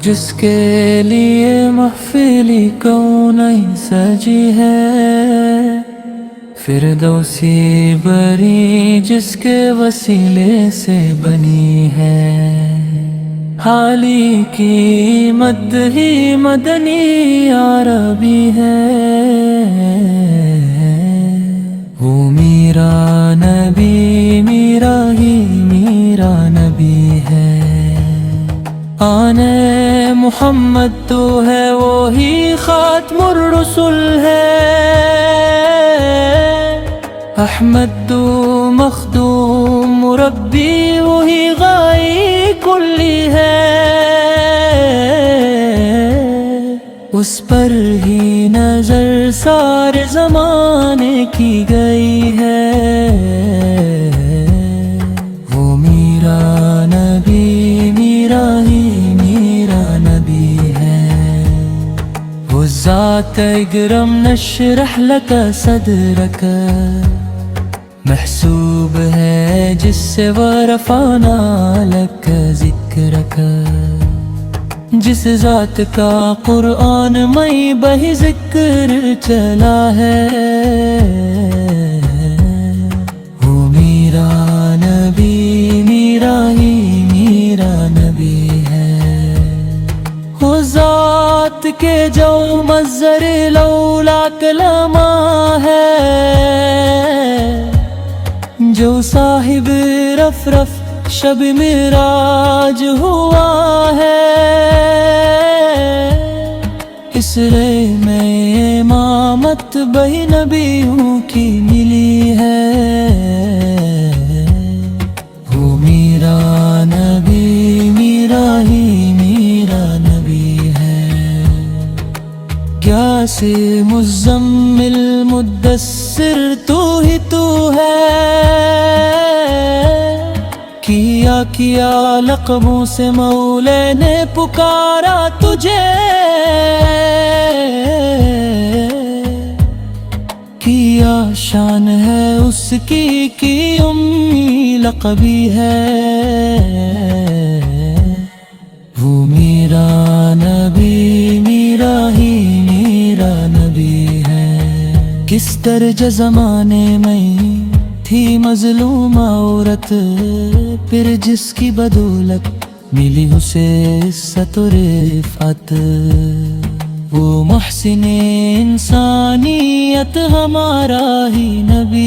جس کے لیے محفلی کونین سجی ہے، فردوسی بری جس کے وسیلے سے بنی ہے، حالی کی مد ہی مدنی عربی ہے، وہ میرا نبی میرا ہی میرا نبی ہے، آنے محمد تو ہے وہی خاتم الرسل ہے، احمد تو مخدوم مربی وہی غائی کلی ہے، اس پر ہی نظر سارے زمانے کی گئی ہے، وہ میرا نبی میرا ہی میرا نبی ہے، وہ ذات اکرم نشرح لک صدرک محسوب ہے جس سے ورفعنا لک ذکرک، جس ذات کا قرآن میں بہی ذکر چلا ہے، وہ میرا نبی میرا ہی میرا نبی ہے، وہ ذات کے جو مظہر لولا کلمہ ہے، جو صاحب رفرف شب معراج ہوا ہے، اس رے میں امامت بہی نبیوں کی ملی ہے، وہ میرا نبی میرا ہی میرا نبی ہے، کیا سے مزمل مدثر تو ہی تو ہے، کیا لقبوں سے مولا نے پکارا تجھے، کیا شان ہے اس کی امی لقبی ہے، وہ میرا نبی میرا ہی میرا نبی ہے، کس درجہ زمانے میں تھی مظلوم عورت، پھر جس کی بدولت ملی اسے عزت و رفعت، وہ محسن انسانیت ہمارا ہی نبی